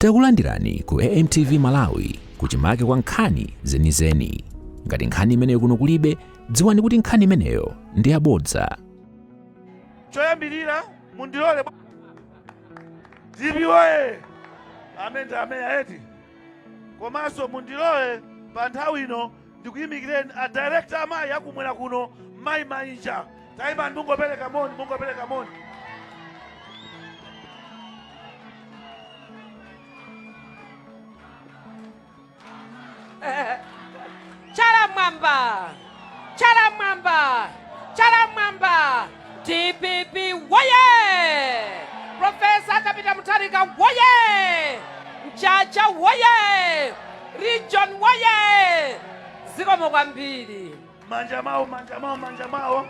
Takulandirani ku AMTV Malawi kuchimake kwa nkhani zenizeni. Ngati nkhani imeneyo kuno kulibe, dziwani kuti nkhani imeneyo ndi yabodza. Choyambirira mundilole zibiwoye amene eti komanso mundilole pa nthawi ino ndikuyimikireni a director amayi akumwera kuno mayi Mayinja tayima mungopereka moni. Chala mwamba TPP woye, Professor Tabitha Mutharika woye, Mchacha woye, Region woye, zikomo kwambiri. Manja mawo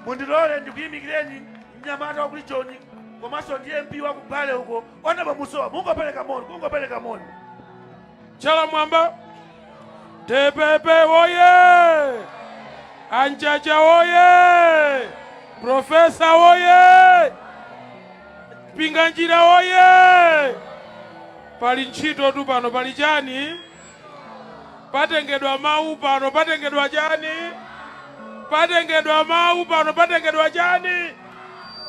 mundilole ndikuyimikireni mnyamata wa ku region komanso ndi MP wa kubale uko onaba musowa mungopereka moni. Chala mwamba TPP woye, Anchacha woye, Profesa woye, Pinganjira woye. Pali ntchito tu pano, pali chani? Patengedwa mawu pano, patengedwa chani? Patengedwa mawu pano, patengedwa chani?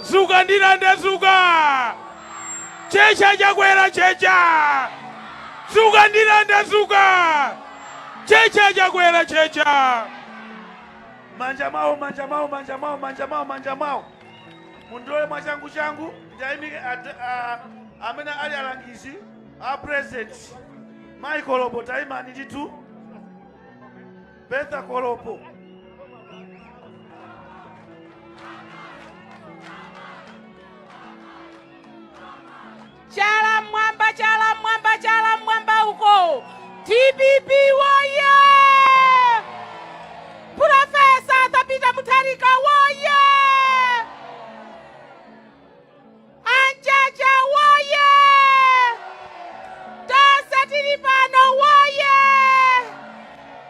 Zuka ndilande zuka! Checha chakwera checha! Zuka ndilande zuka! Checha chakwera checha! Manja mawo mundilole mwachangu ndayimike amene ali alangizi a president Mayi Kolopo tayimani nditu Betha Kolopo. Chala mwamba uko TPP woye, Professor Tabitha Mutharika woye, Anchacha woye, tose tili pano woye,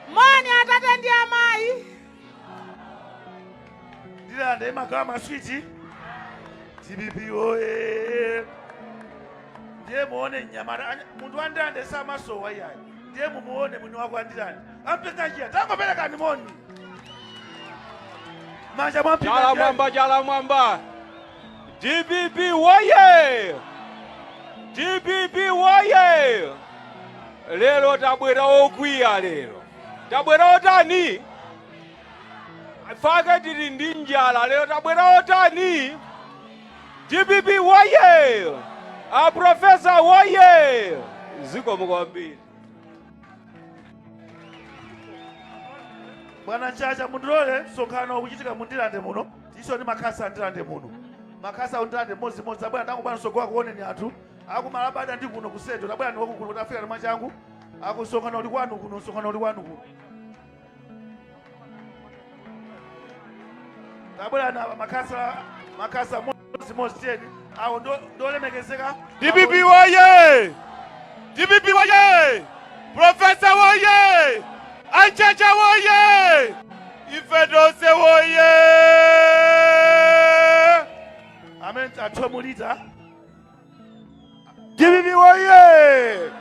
moni atate ndi amayi. Ndilande magawa maswiti TPP woye. Ndiye muone nyamara mundu wandilande samasowa yayi. Ndiye mumuone mwini wako andilande. Ampeza njia tangopereka ni moni. Manja mwampika Chala mwamba TPP woye, TPP woye. Lero tabwera okwiya lero. Tabwera otani? Faka tili ndi njala lero tabwera otani? TPP woye, a Profesa woye. Zikomo kwambiri. Bwana Nchacha mundilole msonkhano ukuchitika mundilande muno. Tiso ni makasa ndilande muno. Makasa undilande mozi bwana tangu bwana sogowa kuone ni atu. Akumalabada ndi kuno kuseto. Tabwana ni waku kuno kutafika na machangu. Sonkhano uli kwanu kuno. Tabwana na makasa mozi teni. Awo ndole mekezeka. TPP woye! TPP woye! Profesa woye! Anchacha woye! Ifedose woye! Amen atomulita. TPP woye!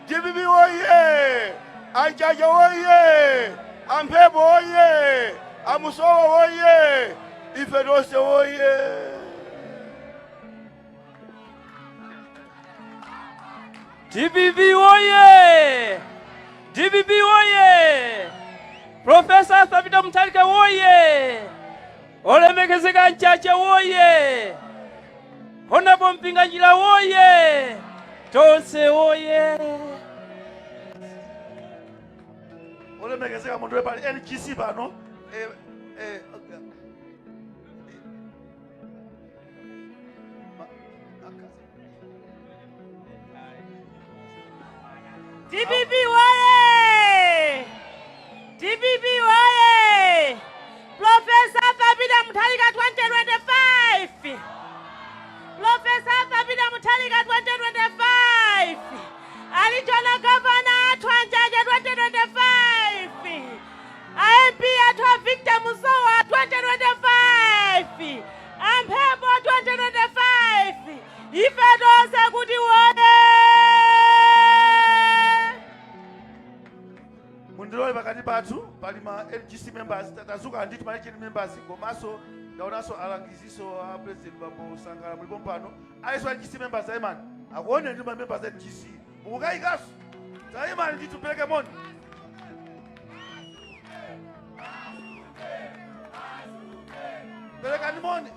TPP woye! Anchacha woye! Amphepo woye! Amusowa woye! Ifedose woye! TPP woye! TPP woye! Professor Tabitha Mutharika woye! Olemekezeka Nchacha woye! Honorable Mpinganjira woye! Tonse woye! Olemekezeka mundu pali NGC pano. TPP woye! TPP woye! Professor Tabitha Mutharika 2025! Professor Tabitha Mutharika 2025! Alichola governor athu Anchacha 2025! MP athu Victor Musowa 2025! Amphepo 2025! Ifedose kuti woye! patu pali ma LGC members tatazuka nditi ma LGC members komanso ndaonanso alangiziso a president Bambo Sangala mulipo pano aliso LGC members aimani akuone ndi ma members LGC mukukayikaso taimani nditi tupeleke moni pelekani moni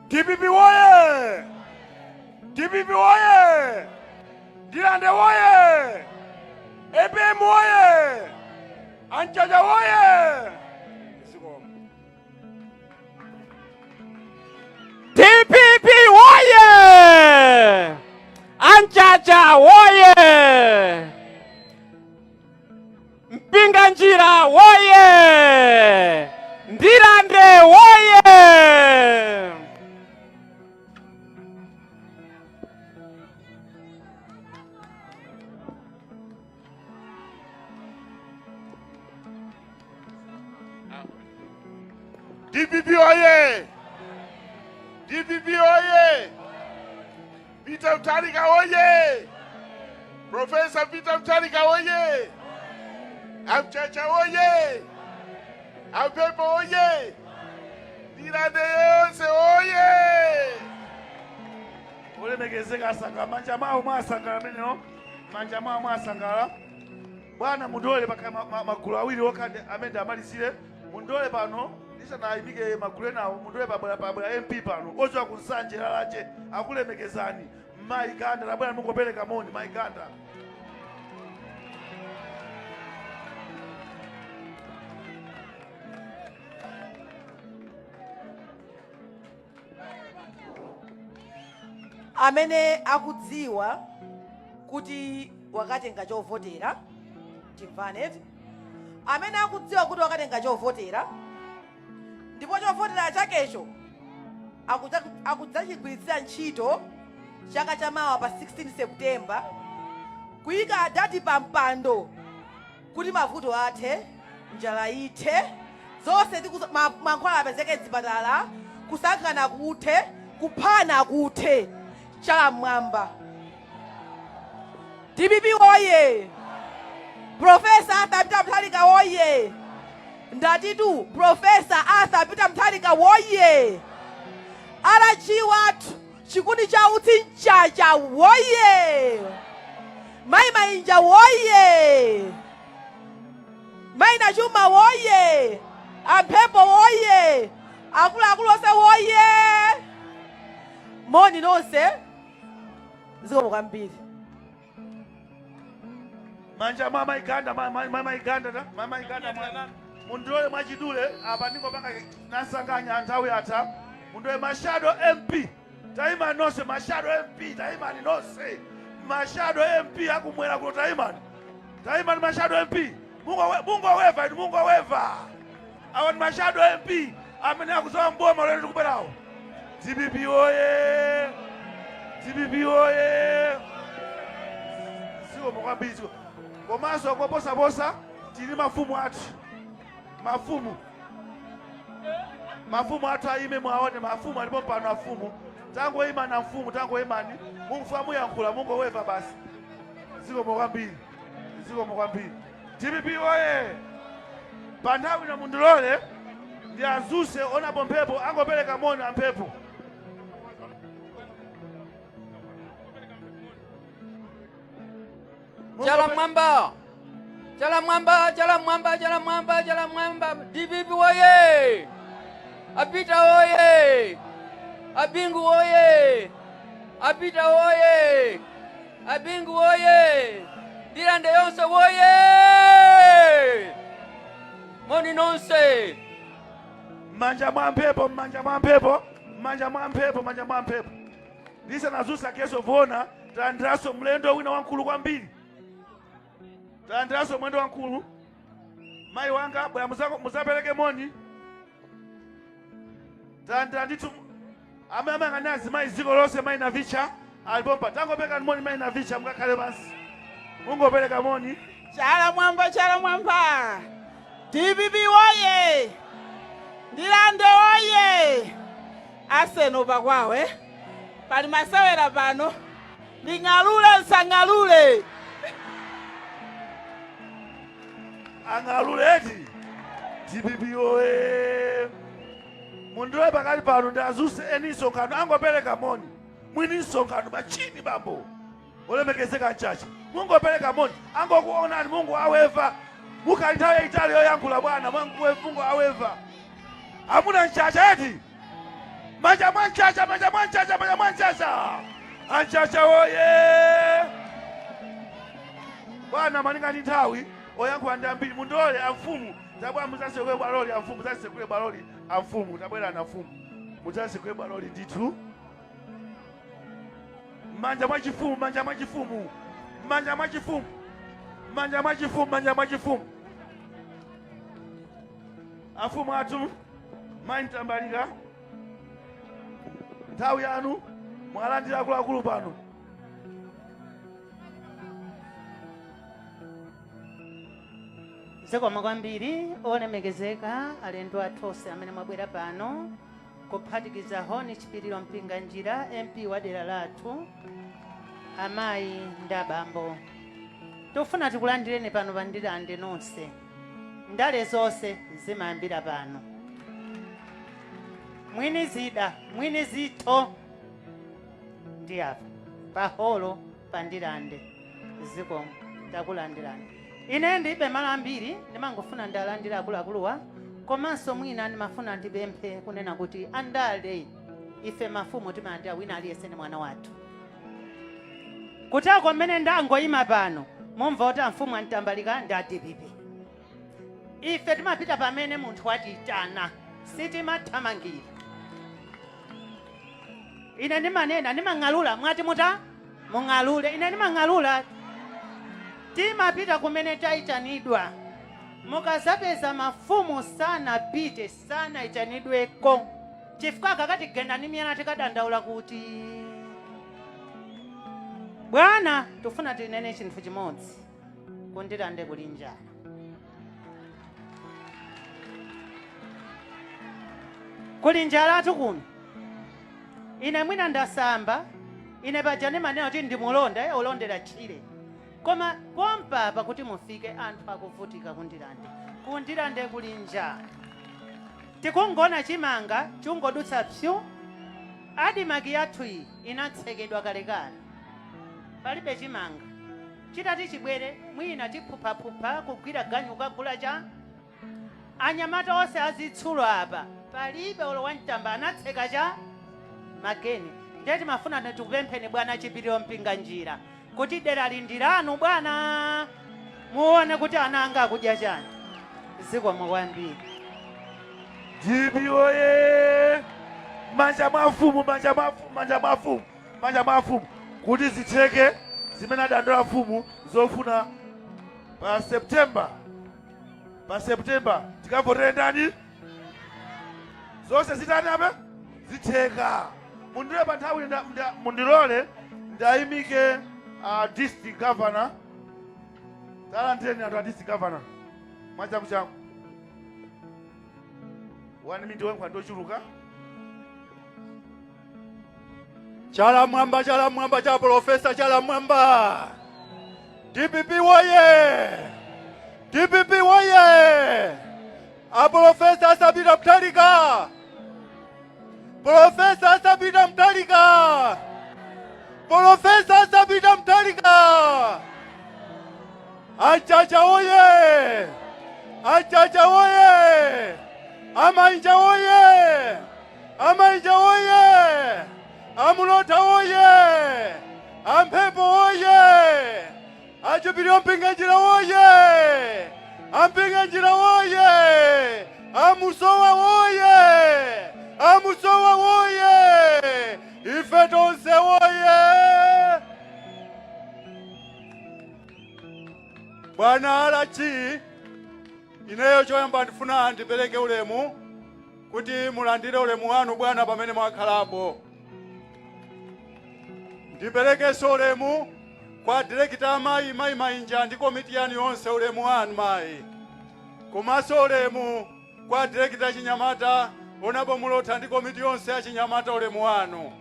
DPP woye! DPP woye! Ndilande woye! EPM woye! Anchacha woye! DPP woye! Anchacha woye! Mpinga njira woye! Ndilande woye! DPP oye! DPP oye! Peter Mutharika oye! Professor Peter Mutharika oye! Amchacha oye! Ampepo oye! Ndilande yonse oye! Olemekezeka asangala manja mawo mwasangala meneno manja mawo mwasangala bwana mundole paka magulu awiri okande amene amalizire mundole pano na imike magulu nawo mundole pabwera MP pano ozo akunsanje lalache akulemekezani maiganda labwana mungopeleka moni maiganda amene akudziwa kuti wakatenga chovotera timvane amene akudziwa kuti wakatenga chovotera ndipo chovotera chakecho akudzachigwiritsira ntchito chaka chamawa pa 16 September kuyika dati pa mpando kuti mavuto athe njala ithe zonse mankhwala apezeke mzipatala kusakana kuthe kuphana kuthe chala mwamba DPP oye! Professor Arthur Peter Mutharika oye! Ndatitu Professor Arthur Peter Mutharika oye! Arachi watu chikundi cha utsi nchacha oye! Mai mainja oye! Mai na chuma oye! Ampepo oye! Akula ose oye! Moni nonse ziko mukambiri manja mama iganda mundole mwachidule apa ndiko panga nasanganya nthawi atha mundole mashado MP taima nonse mashado MP taima ni nonse mashado MP akumwera kulo taima ni mashado MP Mungu weva awa ni mashado MP amene akuzowa mboma lero tikubwerawo DPP oye! DPP oye! Siko mkwambiri siko. Komanso koposa tili mafumu athu. Mafumu athu aime mwaone mafumu alipo pano afumu. Tango ima na mfumu, tango imani. Mumfamu yankula, Mungu weva basi. Siko mkwambiri. DPP oye! Pandawi na mundulole ndi azuse ona pompepo angopeleka moni ampepo. Chala mwamba DPP oye! Apita oye! Abingu oye! Apita oye! Abingu oye! Ndilande yonse oye! Moni nonse! Manja mwampepo. Lisa nazusa keso vona tandraso mlendo wina wankulu kwambiri. Tandraso mwendo wankulu. Mai wanga bwana muzapeleke moni. Tanditu amama nganazi mai ziko lose mai na vicha albompa. Tango peka moni mai na vicha mkakale basi. Mungu peleka moni. Chala mwamba DPP oye! Ndilande oye! woye aseno pakwawe pali masewera pano nding'alule nsang'alule ang'aluleti DPP mundiwe pakati pano ndazuse eni nsonkhano angopereka moni mwini nsonkhano machini bambo olemekezeka mchachi mungopereka moni angokuonani Mungu aweva mukali nthawi yaitali yoyankhula bwana Mungu aweva amuna mchacha eti manja mwanchacha anchacha woye bwana maningani nthawi oyankhula ndi ambiri mundole amfumu tabwa muzasekule bwaloli amfumu muzasekule bwaloli amfumu tabwera na mfumu muzasekule bwaloli ndithu manja mwachifumu afumu atu maintambalika nthawi yanu mwalandira akuluakulu pano zikomo kwambiri olemekezeka alendo athonse amene mwabwera pano kuphatikizaho ni Chipiriro Mpinganjira MP wa dera lathu amayi ndi abambo tofuna tikulandireni pano pandilande nonse ndale zonse zimayambira pano mwini zida mwini zitho ndi apa paholo pandilande zikomo takulandirani ine ndibe malo ambiri ndimangofuna ndalandira akuluakuluwa komanso mwina ndimafuna ndipemphe kunena kuti andale ife mafumu timalandira wina aliyese ni mwana wathu kutako mmene ndangoyima pano mumva kuti amfumu antambalika ndi DPP ife timapita pamene munthu watiyitana sitimathamangira ine ndimanena ndimang'alula mwati muta mung'alule ine ndimang'alula timapita kumene tayitanidwa mukazapeza mafumu sana pite sana itanidweko chifukwa kakati genda ni miyana tikadandaula kuti bwana tufuna tinene chinthu chimodzi kundilande kuli njala kuli njalatu kuno ine mwina ndasamba ine pajani manena kuti ndimulonda ulondera chire koma kompapa kuti mufike anthu akuvutika kundilande kuli njala tikungona chimanga chungodutsa pyu adi magi yathu iyi inatsekedwa kalekale palibe chimanga chitati chibwere mwina tiphuphaphupha kugwira ganyu kagula cha anyamata onse azitsulo apa palibe olo wantamba anatseka cha mageni ndeti mafuna tikupempheni bwana Chipiriro Mpinganjira kuti dera lindiranu bwana muone kuti ana anga akudya chani zikomo kwambiri DPP oye manja mafumu kuti zitheke zimene adandola mfumu zofuna pa September tikavotere ndani zonse zitani apa zitheka mundile pa nthawi mundilole ndayimike district governor talandireni anthu a district governor mwachangu 1 minute wemkwa ndochuluka Chala mwamba cha Profesa Chala mwamba. DPP woye. DPP woye. A Profesa Sabina Mtalika. Profesa Sabina Mtalika. Profesa Sabina Mtalika. Achacha woye. Achacha woye. Amainja woye. Amainja woye. Amulota woye. Ampepo woye. Achipiriro Mpinganjira woye. Ampinganjira woye. Amusowa woye. Amusowa woye. Ife tonse woye. Bwana alachi ineyo choyamba ndifuna ndipeleke ulemu kuti mulandire ulemu wanu bwana pamene mwakhalapo. Ndipeleke ulemu kwa direkta mayi Mainja ndi komiti yanu yonse ulemu wanu mayi. Komanso ulemu kwa direkta Chinyamata onapo mulotha ndi komiti yonse ya Chinyamata ulemu wanu.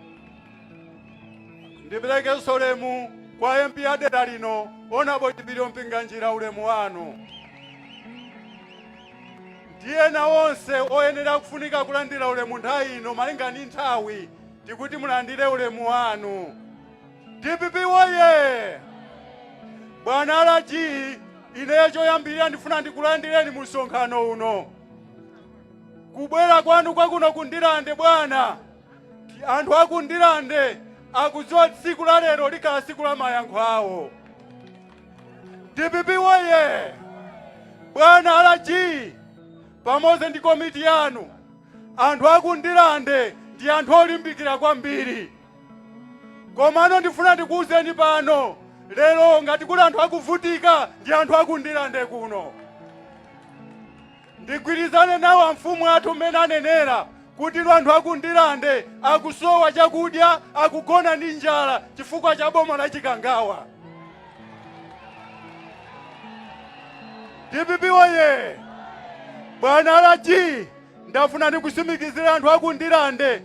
Ndiperekenso ulemu kwa MP a dera lino onapo Chipilio Mpinganjira ulemu wanu. Ndiye na onse oyenera kufunika kulandira ulemu nthawi ino malinga ndi nthawi tikuti mulandire ulemu wanu. DPP woye! Bwana Alaji, ineyo choyambirira ndifuna ndikulandireni mu msonkhano uno. Kubwera kwanu kwakuno kundirande bwana. Anthu akundirande akudziwa tsiku la lero likhala tsiku la mayankho awo. DPP woye! Bwana Alaji, pamodzi ndi komiti yanu, anthu akundirande ndi anthu olimbikira kwambiri. Komano ndifuna ndikuwuzeni pano, lero ngati kuli anthu akuvutika ndi anthu akundirande kuno. Ndigwirizane nawo mfumu athu mmene anenera kuti anthu akundirande akusowa chakudya, akugona ndi njala chifukwa cha boma la Chikangawa. DPP woye! Bwana Alaji, ndafuna ndikusimikizira anthu akundirande.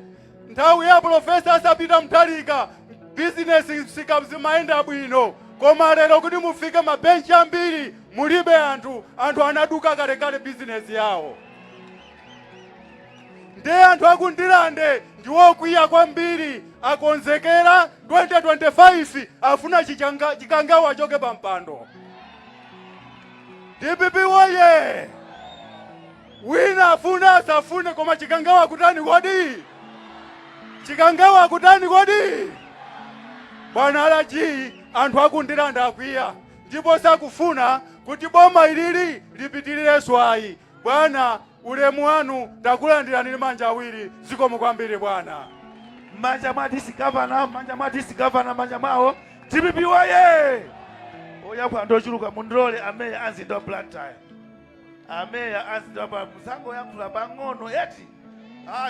Nthawi ya Profesa Sabita Mutharika, bizinesi sikamzimayenda bwino. Koma lero kuti mufike mabenchi ambiri, mulibe anthu anaduka kalekale bizinesi yawo. Ndiye anthu akundirande ndiwokwiya kwambiri, akonzekera 2025 afuna Chikangawa choke pa mpando. DPP woye! Wina afuna asafune koma Chikangawa kutani kodi? Chikangawa kutani kodi? Bwana Alaji, anthu akundiranda akwiya ndipo sakufuna kuti boma ilili lipitirire swayi. Bwana, ulemu wanu takulandirani manja awiri. Zikomo kwambiri bwana. Manja mwa DC governor, manja mwa DC governor, manja mwawo. DPP woye! Oya kwa ndochuluka mundrole ameya anzindo Blantyre. Ameya anzindo musango yankula pang'ono eti.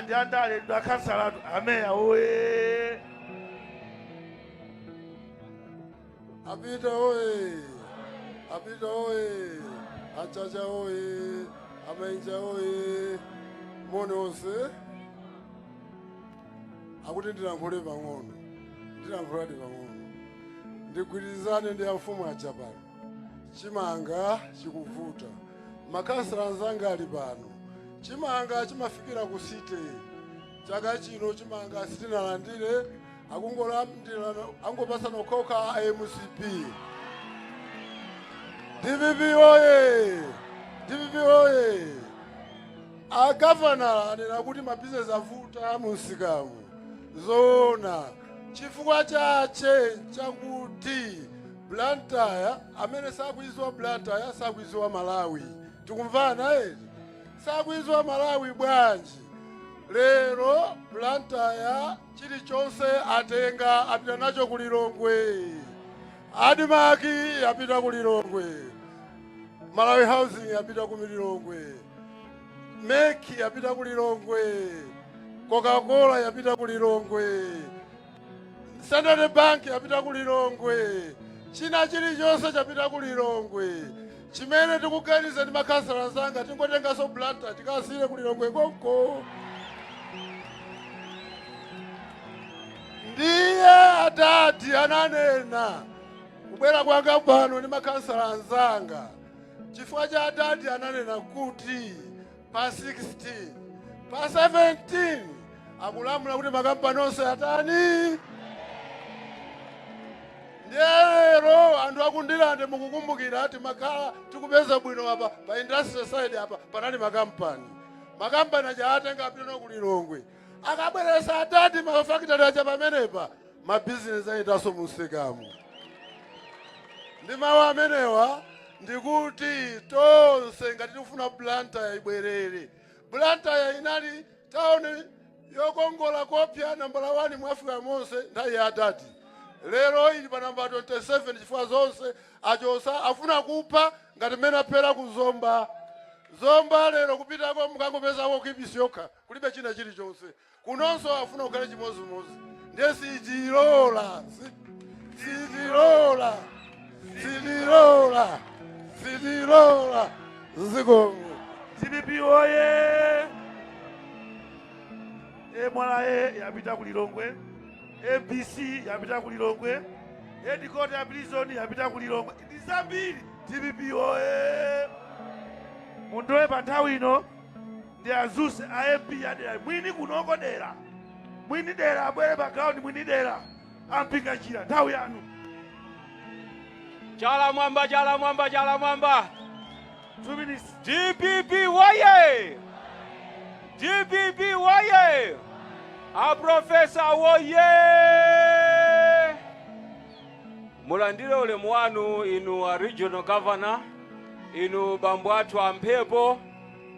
Ndi andale ndakansala ameya oye. Apita oye! Apita oye! Achacha oye! Amenja oye! Mone onse! Akuti ndilankhule pang'ono. Ndilankhuladi pang'ono. Ndigwirizane ndi mfumu aja pano. Chimanga chikuvuta. Makansala anzanga ali pano. Chimanga chimafikira ku site. Chaka chino chimanga sitinalandire. Angopasa nokoka MCP. DPP oye! DPP oye! Governor anena kuti mabizinesi avuta musikamu. Zona. Chifukwa chache chakuti Blantyre amene sakuizwa Blantyre sakuizwa Malawi. Tikumvana eti? Sakuizwa Malawi bwanji. Lero Blantyre chilichonse atenga apita nacho ku Lilongwe. Adimaki apita ku Lilongwe. Malawi Housing apita ku Lilongwe. Meki apita ku Lilongwe. Coca-Cola yapita ku Lilongwe. Standard Bank yapita ku Lilongwe. China chilichonse chapita ku Lilongwe. Chimene tikuganiza ndi makansala zanga tingotengaso Blantyre tikasire ku Lilongwe konko. Ndiye atati ananena kubwera kwanga pano ndi makansala anzanga. Chifukwa cha atati ananena kuti pa 16 pa 17 akulamula kuti makampani onse atani. Lero anthu akundilande mukukumbukira ati makhala tikupeza bwino apa pa industrial side apa panali makampani. Makampani aja atenga apita ku Lilongwe. Akabweresa atati mafactory aja pamenepa mabizinesi aitaso musikamu. Ndi mawu amenewa ndikuti tonse ngati tikufuna Blantyre ibwerere. Blantyre inali town yokongola kopya nambala 1 mu Africa monse nthawi ya atati. Lero ili pa namba 27 chifukwa zonse achosa afuna kupha ngati mene aphera ku Zomba. Zomba lero kupitako mukangopezako kibisi yokha kulibe china chilichonse. Kunonso afuna kukhala chimozimozi. Ndiye sijilola. Sijilola. Sijilola. Sijilola. Zikomo. DPP oye! MRA yapita ku Lilongwe, MBC yapita ku Lilongwe, headquarter ya prison yapita ku Lilongwe. Ndi zambiri. TPP oye. Mundowe pa nthawi ino ndi azuse MP yadera mwini kunoko dera. Mwini dera abwere pa ground mwini dera. Ampinga njira nthawi yanu. Chala mwamba, chala mwamba, chala mwamba. 2 minutes. DPP woye! DPP woye! A Profesa woye! Mulandire ulemu wanu inu a regional governor, inu bambo athu amphepo,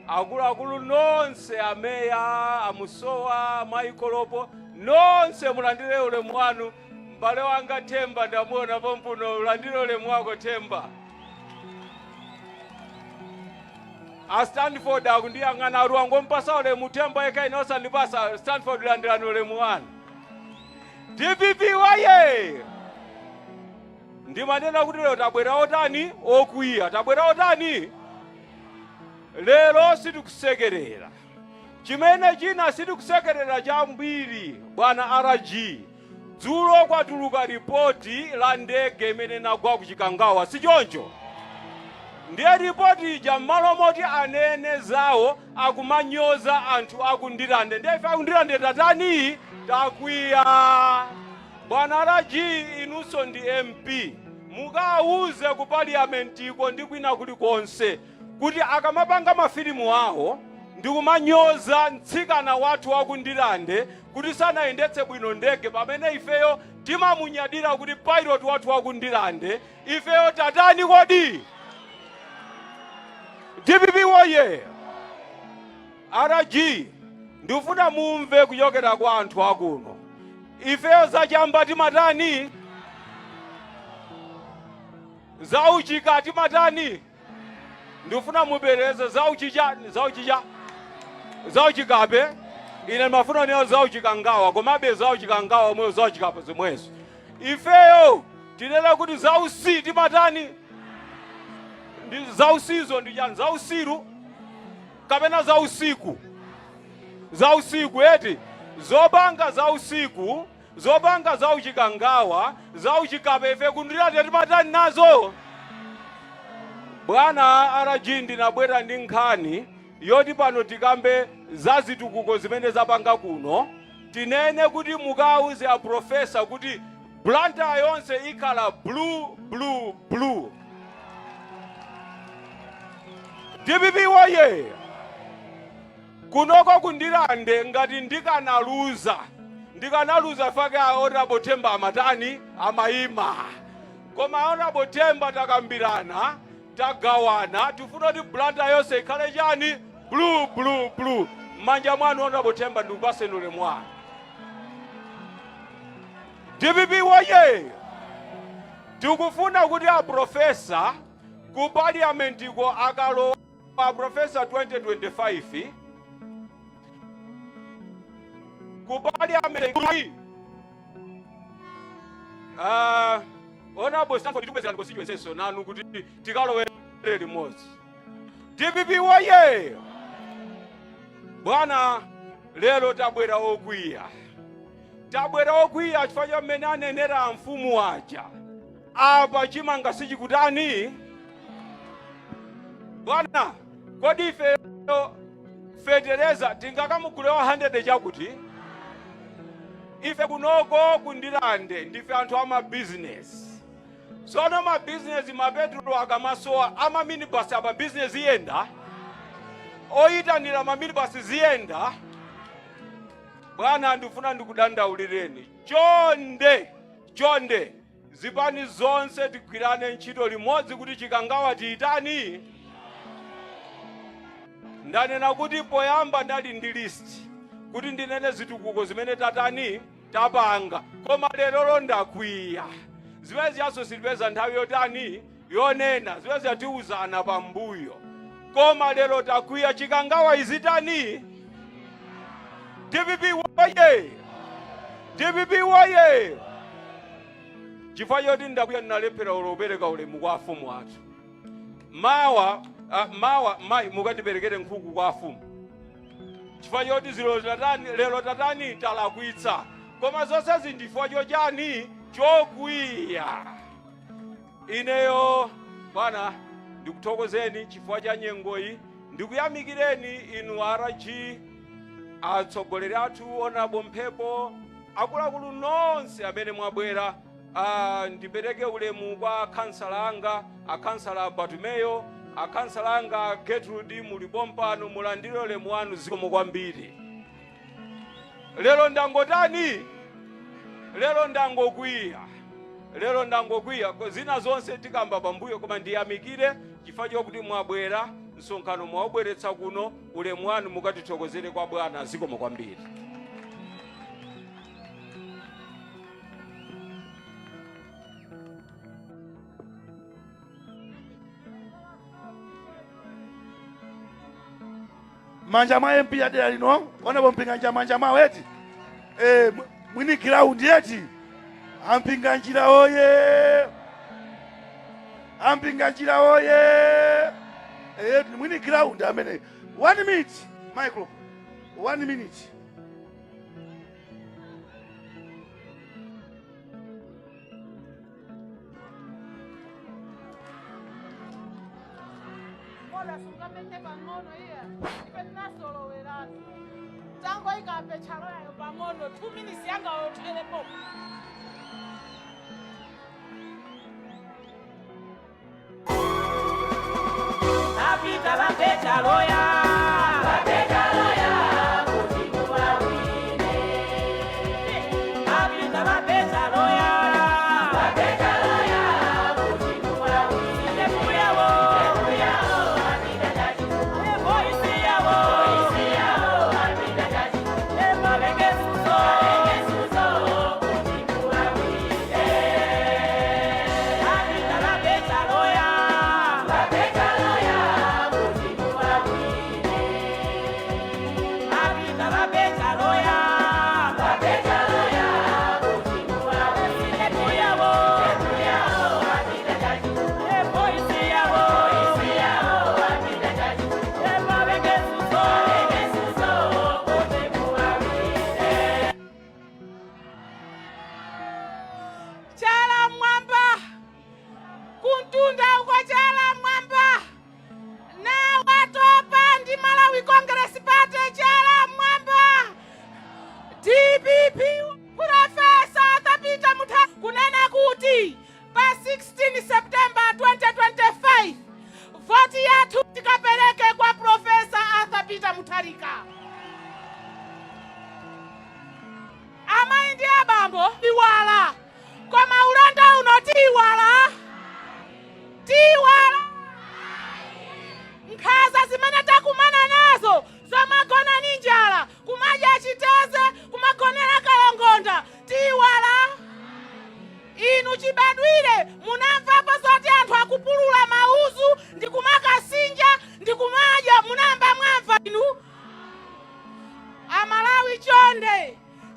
akuluakulu nonse ameya, amusowa, maikolopo, nonse mulandire ulemu wanu. Mbale wanga Temba ndamuona pompuno, ulandire ulemu wako Temba. A Stanford akundiyang'ana aruwango mpasa ulemu Temba eka inosa nipasa Stanford ulandirani ulemu wanu. DPP waye! Ndi manena kuti lero tabwera otani okwiya, tabwera otani lero sitikusekerera. Chimene china sitikusekerera chambiri bwana RG. Dzulo kwatuluka ripoti la ndege imene inagwa ku Chikangawa, si choncho? Ndiye ripoti ija m'malo moti anene zawo akumanyoza anthu akundilande. Ndiye ife akundilande tatani takwiya. Bwana RG inunso ndi MP. Mukawuze ku parliamentiko ndi kwina kulikonse kuti akamapanga mafilimu awo ndi kumanyoza mtsikana wathu wakundilande kuti sanayendetse bwino ndege pamene ifeyo timamunyadira kuti pilot wathu wakundilande. Ifeyo tatani kodi? DPP woye! RG ndifuna mumve kuchokera kwa anthu akuno. Ifeyo zachamba timatani? Zauchika timatani? Ndifuna mubereze zauchikabe. Ine mafuna niyo zauchikangawa, komabe zauchikangawa mwe zauchikapo zimwezo. Ifeyo tinena kuti zausi timatani? Ndi zausizo ndi jani, zausiru kapena zausiku. Zausiku eti zobanga zausiku, zobanga zauchikangawa, zauchikabe ife kundilande timatani nazo. Bwana RG ndinabwera ndi nkhani yoti pano tikambe zazitukuko zimene zapanga kuno. Tinene kuti mukawuze a profesa kuti blanta yonse ikhala blue blue blue. DPP woye! Kunoko kundilande ngati ndikanaluza fake Honorable Temba amatani amayima. Koma Honorable Temba takambirana, tagawana, tifuna kuti blanta yonse ikhale chani blue blue blue. Manja mwanu Honorable Temba ndikupase ulemu wanu. DPP woye! Tikufuna kuti a profesa ku parliamentiko akalo a profesa 2025 ku parliamentiko Honorable Stanford tupezera constituency so nanu kuti tikalowere limodzi. DPP woye! Bwana lero tabwera okwiya. Tabwera okwiya chifukwa mmene anenera mfumu waja. Apa chimanga sichikutani? Bwana, kodi ife fetereza tingakamugulewa 100 chakuti? Ife kunoko kundilande ndife anthu ama business. Sono ma business mapetro akamasowa ama minibus apa business yenda. Oyitanira ma minibus ziyenda. Bwana ndifuna ndikudandaulireni. Chonde. Zipani zonse tigwirane ntchito limodzi kuti Chikangawa tiitani. Ndanena kuti poyamba ndali ndi list kuti ndinene zitukuko zimene tatani tapanga. Koma lero ndakwiya. Ziwezi yaso silipeza nthawi yotani yonena. Ziwezi yatiuzana pambuyo. Koma lero takwiya Chikangawa izitani. DPP woye! DPP woye! Chifukwa yoti ndakwiya ndinalephera ulopereka ulemu kwa afumu athu. Mawa mayi mukatiperekere nkhuku kwa afumu. chifukwa choti lero tatani talakwitsa, koma zonse zindifukwa chochani chokwiya. Ineyo bwana ndikuthokozeni chifukwa cha nyengoyi, ndikuyamikireni inu RG, atsogoleri athu, Honorable Mphepo, akuluakulu nonse amene mwabwera. Ndipereke ulemu kwa kansala anga, akansala Batumeyo, akansala anga Gertrude, muli pompano, mulandire ulemu wanu zikomo kwambiri. Lero ndangotani? Lero ndangokwiya. Lero ndangokwiya, zina zonse tikamba pambuyo, koma ndiyamikire chifukwa chokuti mwabwera msonkhano mwabweretsa kuno, ulemu wanu mukatithokozere kwa Bwana zikomo kwambiri. Manja mwa MP ya dera lino, Honorable Mpinganjira manja mwa weti. Mwini ground yeti. Ampinganjira oye. Ampinganjira oye. Mwini ground amene. 1 minute, Michael. 1 minute. Sungamete pangono iya ipena solo weratu tango ikape chalo yayo pangono 2 minutes yanga otelepo Napita la peta loya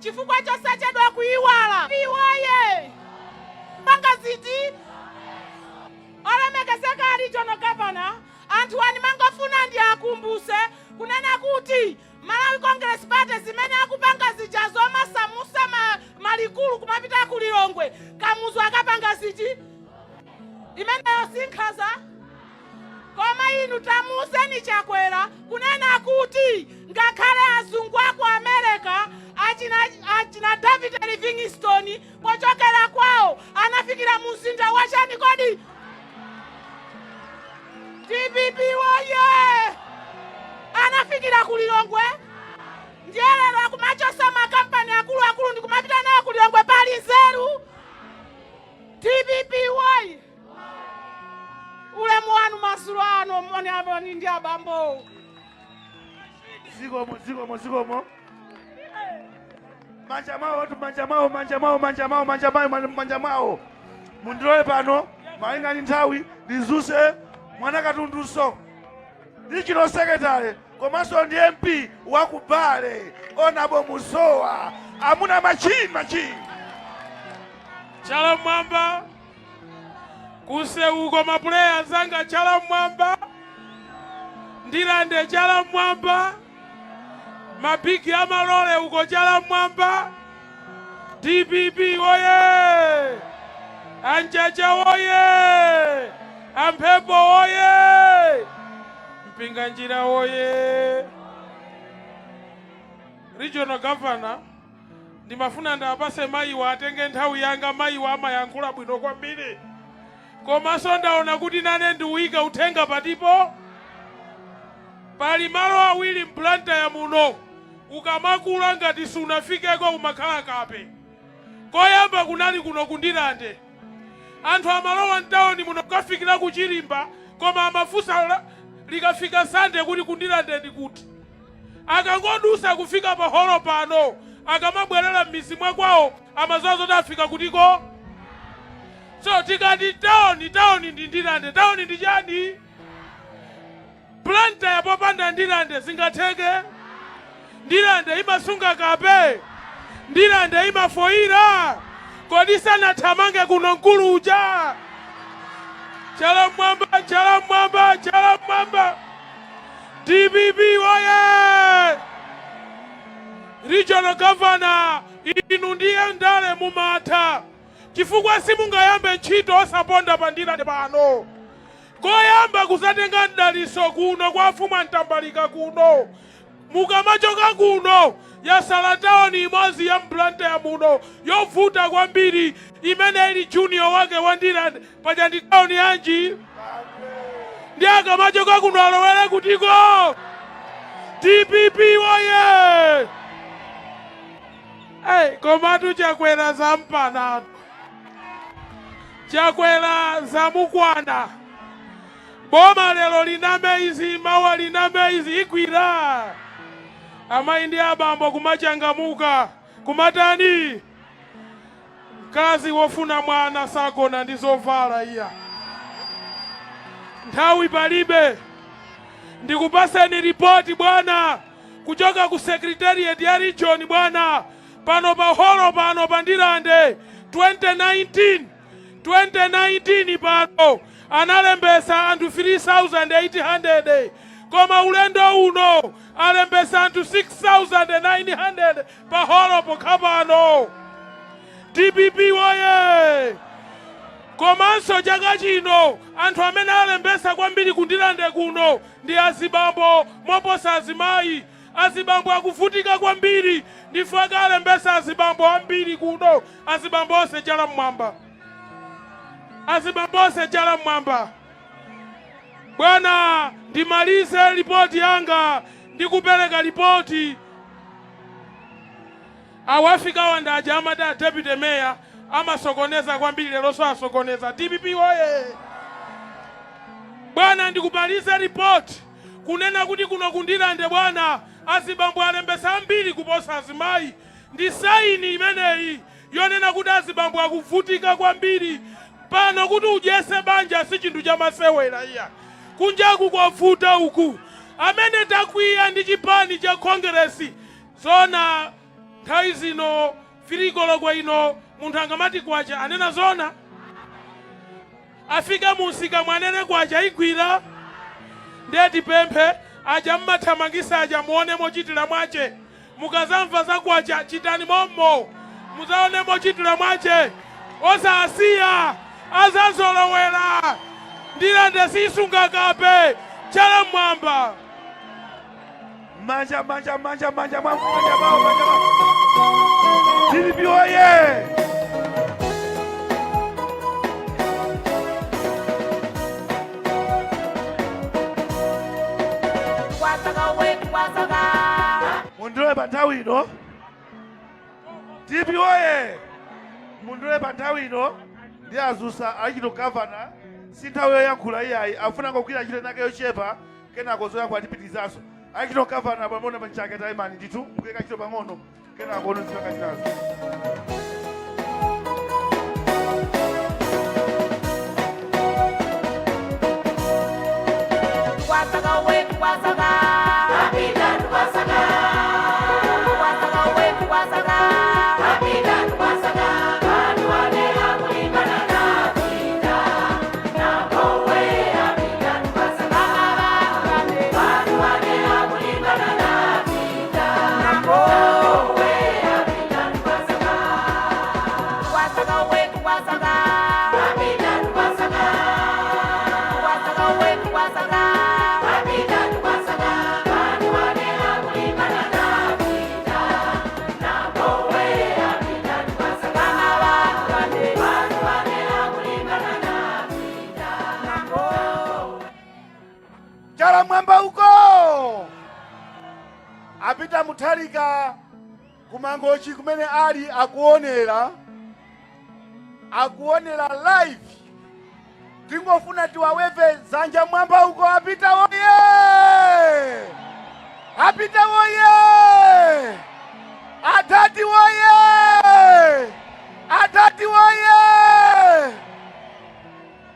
chifukwa chosachedwa kuiwala iwoye pangaziti olemekezeka regional governor anthu ani mangofuna ndi akumbuse kunena kuti Malawi Congress Party zimene akupanga zija zomasamusa malikulu kumapita ku Lilongwe kamuzu akapanga ziti imeneyo sinkhaza koma inu tamuseni chakwera kunena kuti ngakhale azungu aku America achina David Livingstone pochokera kwawo anafikira muzinda wachani kodi DPP woye anafikira ku Lilongwe ndiye lero akumachosa makampani akulu ndi kumapita nayo ku Lilongwe pali nzeru DPP woye ulemu wanu masulu ano mone aboni ndi abambo zikomo manja mawo mundilowe pano malinga ndi nthawi ndizuse mwana katunduso ndi chino sekretary komanso ndi MP wakubale Honorable Musowa amuna machini chala mwamba kuseuko mapuleya zanga chala mwamba ndilande chala mwamba Mapiki ya Malole uko Chalamwamba. DPP oye! Anchacha oye! Ampepo oye! Mpinganjira oye! Regional Governor ndimafuna ndapase mayiwa atenge nthawi yanga mayiwa amayankhula bwino kwambiri. Komanso ndaona kuti nane ndiwika uthenga patipo. Pali malo awiri mplanta ya muno. Ukamakula ngati sunafikeko umakhala kape. Koyamba kunali kuno kundilande. Anthu amalowa mtawuni muno kafikira kuchilimba, koma amafusa likafika Sande kuti kundilande ndi kuti. Akangodusa kufika pa holo pano, akamabwerera m'mizi mwawo, amazozo tafika kutiko. So tikati tawuni ndi ndilande, tawuni ndi chani? Planta ya popanda ndilande zingatheke? Ndilande imasunga kape? Ndilande imafoira? Kodi sanathamange kuno nkulu uja? Chalamwamba, Chalamwamba, Chalamwamba. DPP oye! Regional Governor, inu ndiye ndale mumatha. Chifukwa simungayambe ntchito osaponda pandilande pano. Koyamba kusatenga ndaliso kuno kwa afuma ntambalika kuno. Mukamachoka kuno yasala tawuni imodzi ya mplanta ya muno yovuta kwambiri imene ili junior wake wandilande paja ndi tawuni yanji. Ndi akamachoka kuno alowere kutiko. DPP oye! Komatu chakwera za mpana. Chakwera za mukwana. Boma lelo liname izi, mawa liname izi ikwira. Amayi ndi abambo kumachangamuka. Kumatani? Mkazi wofuna mwana sagona ndi zovala iya. Nthawi palibe. Ndikupaseni ripoti bwana. Kuchoka ku secretariat ya region bwana. Pano pa holo pano pandilande. 2019 pano. Analembesa anthu 3,800. Koma ulendo uno alembesa anthu 6,900 pa holo pokapano. DPP oye! Komanso chaka chino anthu amene alembesa kwambiri kundilande kuno ndi azibambo moposa azimayi. Azibambo akuvutika kwambiri ndifaka alembesa azibambo ambiri kuno. Azibambo onse Chalamwamba. Azibambo onse Chalamwamba. Bwana ndimalize ripoti yanga ndikupereka ripoti. Awafika wandaja amada deputy mayor amasokoneza kwambiri lero so asokoneza. DPP oye! Bwana ndikupalize ripoti kunena kuti kuno kundilande bwana azibambo alembesa ambiri kuposa azimayi. Ndi saini imeneyi yonena kuti azibambo akuvutika kwambiri. Pano kuti ujese banja si chinthu cha masewera iya. Kunjaku kwavuta uku. Amene takwiya ndi chipani cha kongresi. Zona nthawi zino firikolo kwa ino munthu angamati kwacha anena zona. Afika musika mwanene kwacha igwira. Ndeti pemphe aja mmathamangisa aja muone mochitira mwache. Mukazamva za kwacha chitani mommo. Muzaone mochitira mwache. Osa asiya. Azazolowera. Ndilande sisunga kape. Chalamwamba. Manja bao. DPP oye! Mundule panthawi ino. DPP oye! Mundule panthawi ino. Ndi azusa Regional Governor. Sinthawi yoyankhula iyayi afuna ngokwira chile nake yochepa kenako zoyankhula tipitizaso. Regional Governor pamona panchake taimani nditu mukeka chilo pang'ono kenako nozipanga chinazo. mwamba uko apita Mutharika kumangochi kumene ali akuonera live. Tingofuna tiwaweve zanja mwamba uko apita woye, apita woye, atati woye, atati woye.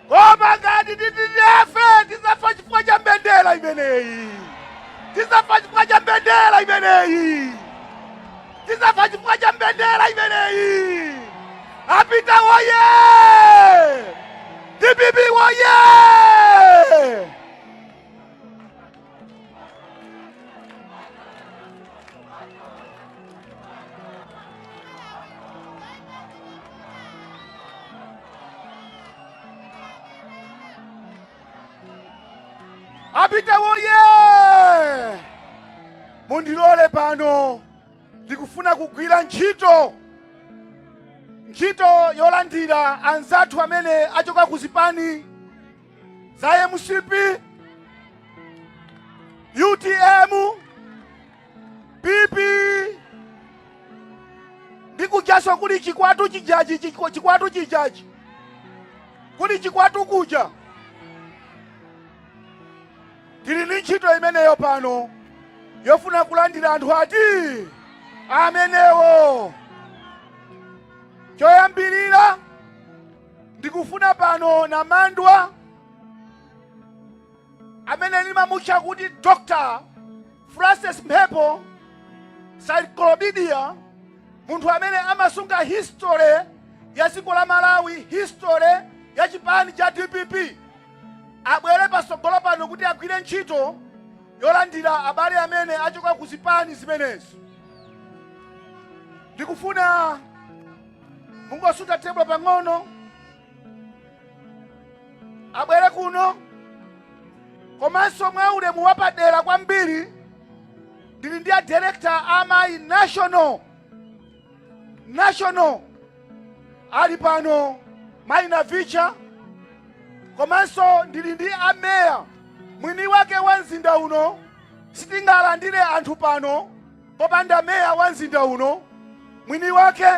Koma ngati titinefe tizafa chifukwa cha mbendera imeneyi, tizafa chifukwa cha mbendera imeneyi, tizafa chifukwa cha mbendera imeneyi. Apita woye, DPP woye. Apita woye. Mundilole pano ndikufuna kugwira ntchito yolandira anzathu amene achoka ku zipani za MCP, UTM, PP ndi kujaso kuli chikwatu chijaji, chikwatu chijaji kuli chikwatu kuja. Tili ndi ntchito imeneyo pano yofuna kulandira anthu ati amenewo. Choyambirira ndikufuna pano na Mandwa amene nimamutcha kuti Dr. Francis Mphepo Encyclopedia, munthu amene amasunga history ya dziko la Malawi, history ya chipani cha DPP, abwere pasogolo pano kuti agwire ntchito yolandira abale amene achoka ku zipani zimenezi. Ndikufuna mungosuta teblo pang'ono abwere kuno. Komanso mwa ulemu wapadera kwambiri ndili ndi director amayi national ali pano Maina Vicha. Komanso ndili ndi ameya mwini wake wa mzinda uno. Sitingalandire anthu pano popanda meya wa mzinda uno mwini wake.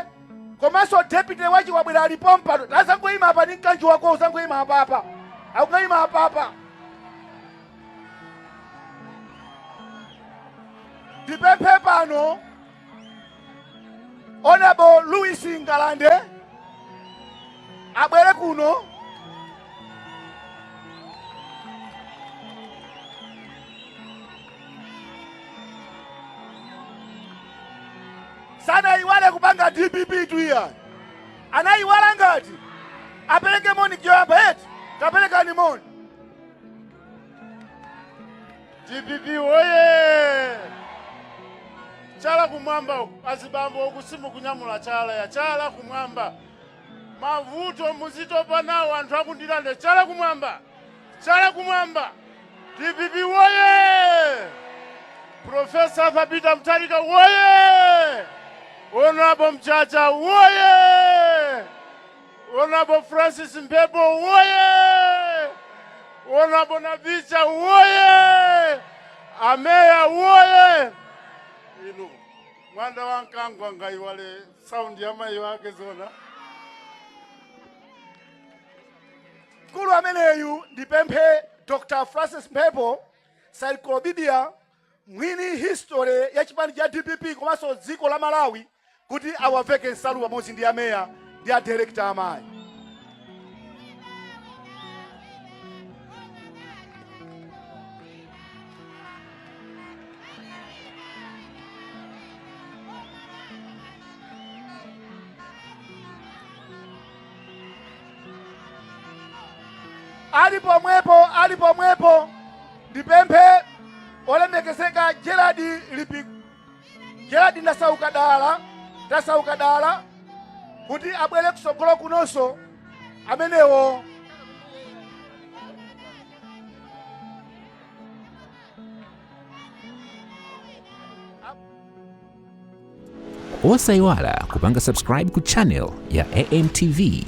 Komanso deputy wachi wabwera alipo mpano. Tazangoyima apa ndi mkanji wako, uzangoyima apa. Akungayima apa. Ndipemphe pano Honorable Louis Ngalande abwere kuno. Sana iwale kupanga DPP tu ya. Anaiwala ngati apeleke moni kiyoyamba eti kapeleka ni moni. DPP woye. Chala kumwamba azibambo okusimu kunyamula chala ya chala kumwamba. Mavuto muzitopa nawo anthu akundilande chala kumwamba. Chala kumwamba. DPP woye. Professor Fabita Mutharika woye. Honorable Mchacha woye. Honorable Francis Mphepo woye. Honorable Navicha woye. Ameya woye. Inu mwanda wankangwa ngai wale sound ya mai wake zona. Kulu ameneyu ndipemphe Dr. Francis Mphepo Encyclopedia, mwini history ya chipani cha DPP komanso dziko la Malawi, kuti awaveke nsalu pamodzi ndi ameya ndi a director amayi. Ali pomwepo ndipemphe olemekezeka Gerard Ndasauka Dala kuti abwere kusogolo kunonso amenewo. Osayiwala kupanga subscribe ku channel ya AMTV